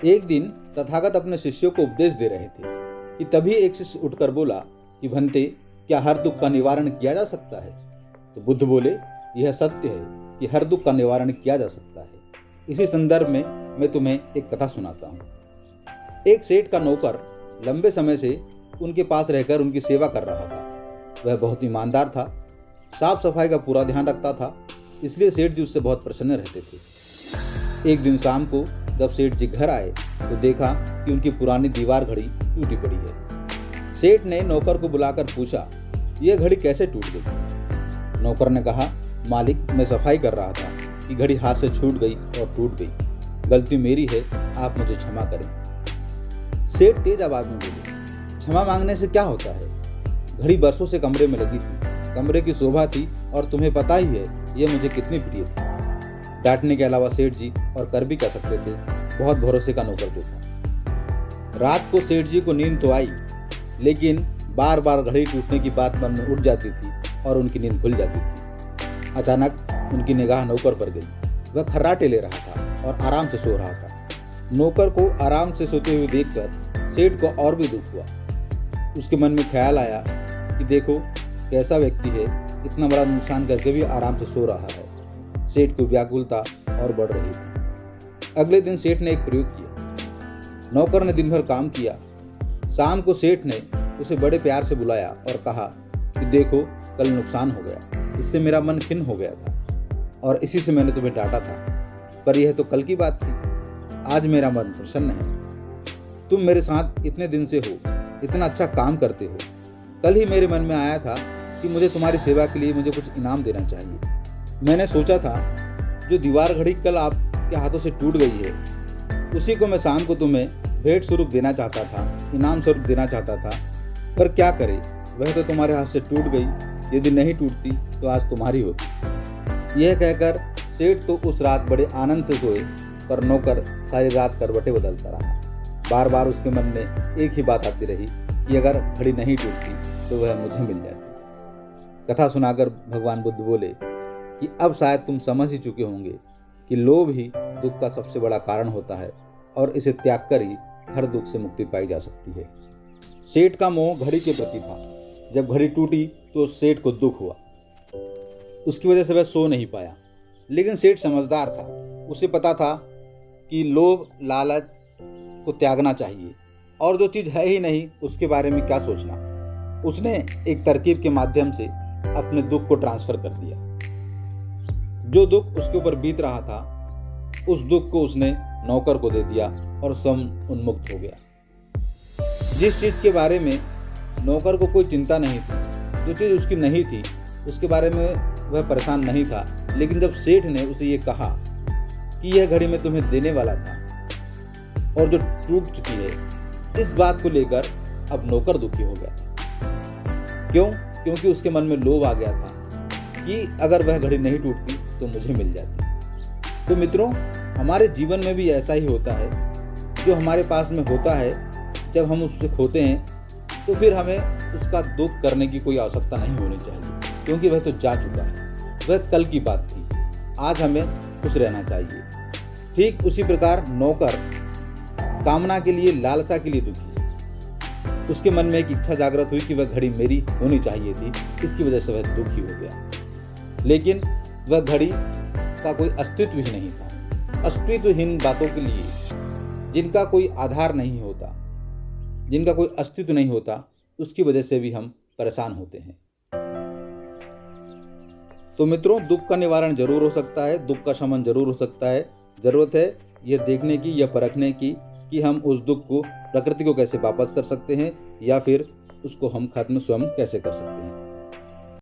एक दिन तथागत अपने शिष्यों को उपदेश दे रहे थे कि तभी एक शिष्य उठकर बोला कि भंते, क्या हर दुख का निवारण किया जा सकता है? तो बुद्ध बोले, यह सत्य है कि हर दुख का निवारण किया जा सकता है। इसी संदर्भ में मैं तुम्हें एक कथा सुनाता हूँ। एक सेठ का नौकर लंबे समय से उनके पास रहकर उनकी सेवा कर रहा था। वह बहुत ईमानदार था, साफ सफाई का पूरा ध्यान रखता था, इसलिए सेठ जी उससे बहुत प्रसन्न रहते थे। एक दिन शाम को जब सेठ जी घर आए तो देखा कि उनकी पुरानी दीवार घड़ी टूटी पड़ी है। सेठ ने नौकर को बुलाकर पूछा, यह घड़ी कैसे टूट गई? नौकर ने कहा, मालिक, मैं सफाई कर रहा था कि घड़ी हाथ से छूट गई और टूट गई। गलती मेरी है, आप मुझे क्षमा करें। सेठ तेज आवाज में बोले, क्षमा मांगने से क्या होता है? घड़ी बरसों से कमरे में लगी थी, कमरे की शोभा थी और तुम्हें पता ही है यह मुझे कितनी प्रिय थी। डांटने के अलावा सेठ जी और कर भी क्या सकते थे, बहुत भरोसे का नौकर जो था। रात को सेठ जी को नींद तो आई, लेकिन बार बार घड़ी टूटने की बात मन में उठ जाती थी और उनकी नींद खुल जाती थी। अचानक उनकी निगाह नौकर पर गई। वह खर्राटे ले रहा था और आराम से सो रहा था। नौकर को आराम से सोते हुए देखकर सेठ को और भी दुख हुआ। उसके मन में ख्याल आया कि देखो कैसा व्यक्ति है, इतना बड़ा नुकसान करके भी आराम से सो रहा है। सेठ को व्याकुलता और बढ़ रही थी। अगले दिन सेठ ने एक प्रयोग किया। नौकर ने दिन भर काम किया। शाम को सेठ ने उसे बड़े प्यार से बुलाया और कहा कि देखो, कल नुकसान हो गया, इससे मेरा मन खिन्न हो गया था और इसी से मैंने तुम्हें डांटा था, पर यह तो कल की बात थी। आज मेरा मन प्रसन्न है। तुम मेरे साथ इतने दिन से हो, इतना अच्छा काम करते हो। कल ही मेरे मन में आया था कि मुझे तुम्हारी सेवा के लिए मुझे कुछ इनाम देना चाहिए। मैंने सोचा था जो दीवार घड़ी कल आपके हाथों से टूट गई है, उसी को मैं शाम को तुम्हें भेंट स्वरूप देना चाहता था, इनाम स्वरूप देना चाहता था, पर क्या करे, वह तो तुम्हारे हाथ से टूट गई। यदि नहीं टूटती तो आज तुम्हारी होती। यह कहकर सेठ तो उस रात बड़े आनंद से सोए, पर नौकर सारी रात करवटें बदलता रहा। बार बार उसके मन में एक ही बात आती रही कि अगर घड़ी नहीं टूटती तो वह मुझे मिल जाती। कथा सुनाकर भगवान बुद्ध बोले कि अब शायद तुम समझ ही चुके होंगे कि लोभ ही दुख का सबसे बड़ा कारण होता है और इसे त्याग कर ही हर दुख से मुक्ति पाई जा सकती है। सेठ का मोह घड़ी के प्रति था। जब घड़ी टूटी तो सेठ को दुख हुआ। उसकी वजह से वह सो नहीं पाया। लेकिन सेठ समझदार था। उसे पता था कि लोभ लालच को त्यागना चाहिए और जो चीज़ है ही नहीं उसके बारे में क्या सोचना। उसने एक तरकीब के माध्यम से अपने दुख को ट्रांसफर कर दिया। जो दुख उसके ऊपर बीत रहा था, उस दुख को उसने नौकर को दे दिया और स्वयं उन्मुक्त हो गया। जिस चीज़ के बारे में नौकर को कोई चिंता नहीं थी, जो चीज़ उसकी नहीं थी, उसके बारे में वह परेशान नहीं था। लेकिन जब सेठ ने उसे ये कहा कि यह घड़ी मैं तुम्हें देने वाला था और जो टूट चुकी है, इस बात को लेकर अब नौकर दुखी हो गया था। क्यों? क्योंकि उसके मन में लोभ आ गया था कि अगर वह घड़ी नहीं टूटती तो मुझे मिल जाती। तो मित्रों, हमारे जीवन में भी ऐसा ही होता है। जो हमारे पास में होता है, जब हम उससे खोते हैं तो फिर हमें उसका दुख करने की कोई आवश्यकता नहीं होनी चाहिए, क्योंकि वह तो जा चुका है। वह कल की बात थी। आज हमें खुश रहना चाहिए। ठीक उसी प्रकार नौकर कामना के लिए, लालसा के लिए दुखी है। उसके मन में एक इच्छा जागृत हुई कि वह घड़ी मेरी होनी चाहिए थी, इसकी वजह से वह दुखी हो गया। लेकिन वह घड़ी का कोई अस्तित्व ही नहीं था। अस्तित्वहीन बातों के लिए, जिनका कोई आधार नहीं होता, जिनका कोई अस्तित्व नहीं होता, उसकी वजह से भी हम परेशान होते हैं। तो मित्रों, दुख का निवारण जरूर हो सकता है, दुख का शमन जरूर हो सकता है। जरूरत है यह देखने की या परखने की कि हम उस दुख को, प्रकृति को कैसे वापस कर सकते हैं या फिर उसको हम खत्म स्वयं कैसे कर सकते हैं।